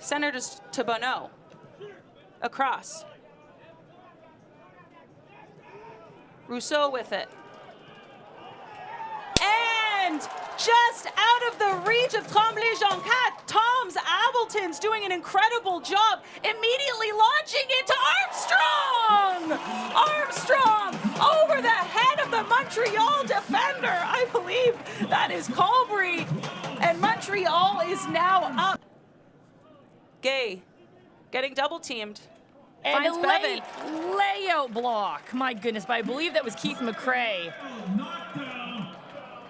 Center to Bonneau. Across. Rousseau with it. And just out of the reach of Tremblay-Joncat, Tom's Appleton's doing an incredible job, immediately launching into Armstrong! Armstrong over the head of the Montreal defender. I believe that is Colbury, and Montreal is now up. Gay getting double teamed. And Finds Bevan. layout block. My goodness, but I believe that was Keith McRae.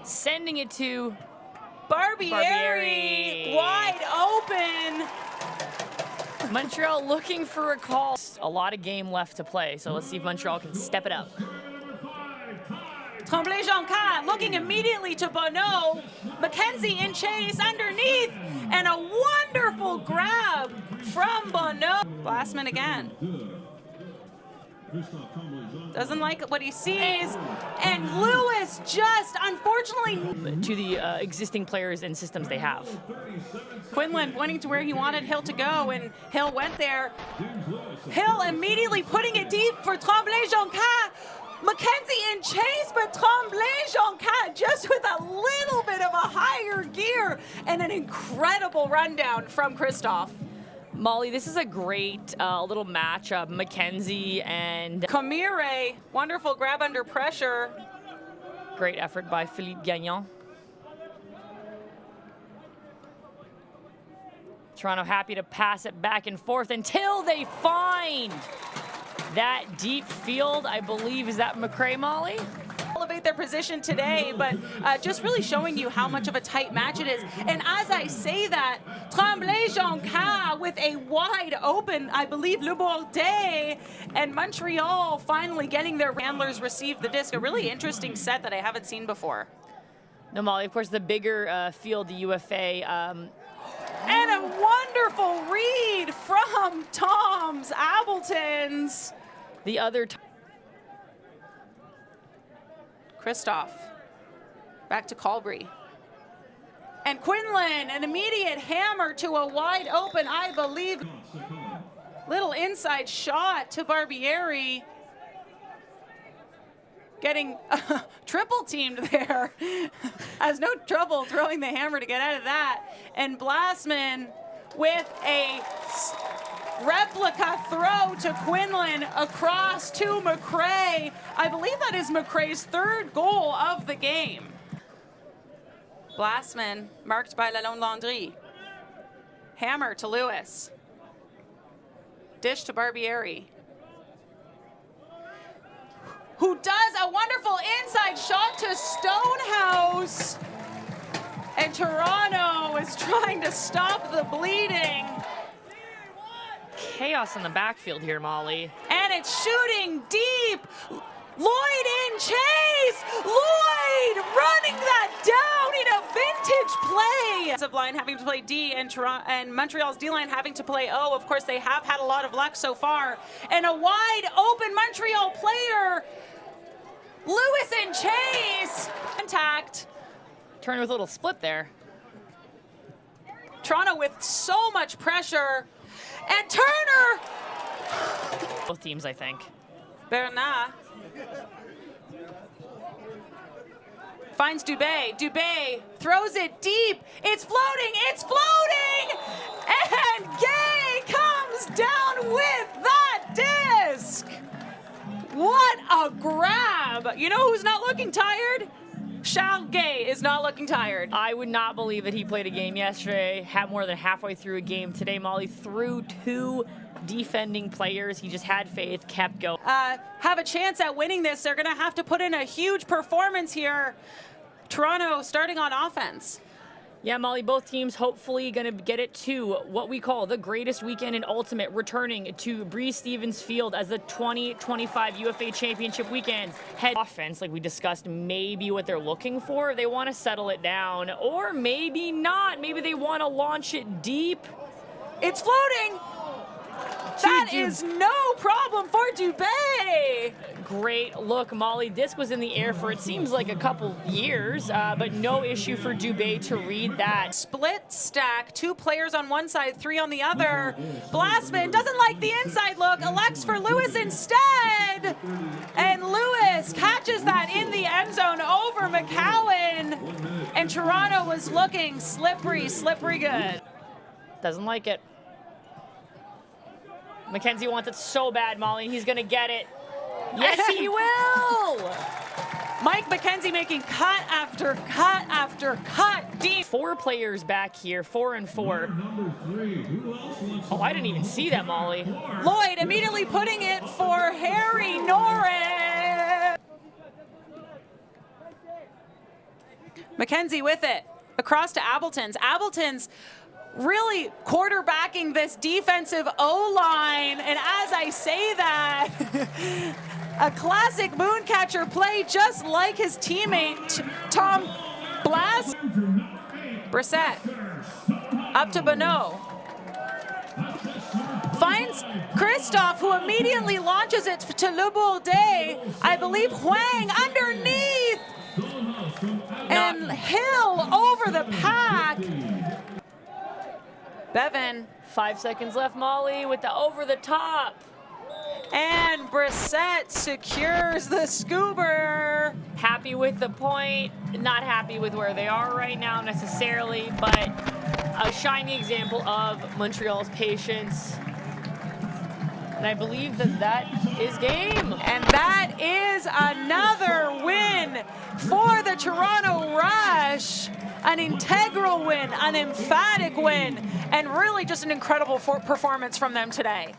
Sending it to Barbieri, wide open. Montreal looking for a call. A lot of game left to play, so let's see if Montreal can step it up. Tremblay-Joncat looking immediately to Bonneau. McKenzie in chase underneath, and a wonderful grab from Bonneau. Glassman again. Doesn't like what he sees, and Lewis just, unfortunately... To the existing players and systems they have. Quinlan pointing to where he wanted Hill to go, and Hill went there. Hill immediately putting it deep for Tremblay-Joncat. McKenzie in chase, but Tremblay-Joncat just with a little bit of a higher gear, and an incredible rundown from Christoph. Molly, this is a great little matchup. McKenzie and Camire, wonderful grab under pressure. Great effort by Philippe Gagnon. Toronto happy to pass it back and forth until they find that deep field. I believe, is that McRae, Molly? Elevate their position today, but just really showing you how much of a tight match it is. And as I say that, Tremblay-Joncat with a wide open, I believe, Le Bourdet, and Montreal finally getting their handlers receive the disc. A really interesting set that I haven't seen before. No, Molly, of course, the bigger field, the UFA. And a wonderful read from Tom's Appletons. The other Christoph, back to Colbury. And Quinlan, an immediate hammer to a wide open, I believe. Little inside shot to Barbieri. Getting triple teamed there. Has no trouble throwing the hammer to get out of that. And Blasman with a replica throw to Quinlan across to McRae. I believe that is McRae's third goal of the game. Blasman marked by Lalonde Landry. Hammer to Lewis. Dish to Barbieri, who does a wonderful inside shot to Stonehouse. And Toronto is trying to stop the bleeding. chaos in the backfield here, Molly. And it's shooting deep. Lloyd in chase. Lloyd running that down in a vintage play. Of line having to play D and Montreal's D line having to play O. Of course, they have had a lot of luck so far. And a wide open Montreal player. Lewis in chase. Contact. Turner with a little split there. Toronto with so much pressure. And Turner. Both teams, I think. Bernat finds Dubé. Dubé throws it deep. It's floating. It's floating. And Gay comes down with that disc. What a grab. You know who's not looking tired? Charles Gay is not looking tired. I would not believe that he played a game yesterday, had more than halfway through a game today, Molly, through two defending players. He just had faith, kept going. Have a chance at winning this. They're going to have to put in a huge performance here. Toronto starting on offense. Yeah, Molly, both teams hopefully going to get it to what we call the greatest weekend in Ultimate, returning to Breeze Stevens Field as the 2025 UFA Championship weekend. Head offense, like we discussed, maybe what they're looking for. They want to settle it down, or maybe not. Maybe they want to launch it deep. It's floating. That is no problem for Dubé. Great look, Molly. Disc was in the air for it seems like a couple years, but no issue for Dubé to read that. Split stack, 2 players on one side, 3 on the other. Blastman doesn't like the inside look, elects for Lewis instead. And Lewis catches that in the end zone over McCowan. And Toronto was looking slippery, slippery good. Doesn't like it. Mackenzie wants it so bad, Molly. He's going to get it. Yes, he will! Mike McKenzie making cut after cut after cut deep. 4 players back here, 4 and 4. Oh, I didn't even see that, Molly. Lloyd immediately putting it for Harry Norris. McKenzie with it. Across to Appleton's. Appleton's really quarterbacking this defensive O-line. And as I say that, a classic Mooncatcher play just like his teammate, Tom Blast. Brissett up to Bonneau. Finds Christoph, who immediately launches it to Le Bourdet. I believe Huang underneath. And Hill over the pack. Bevan. 5 seconds left, Molly, with the over the top. And Brissett secures the scoober. Happy with the point, not happy with where they are right now necessarily, but a shiny example of Montreal's patience. And I believe that that is game. And that is another win for the Toronto Rush. An integral win, an emphatic win, and really just an incredible performance from them today.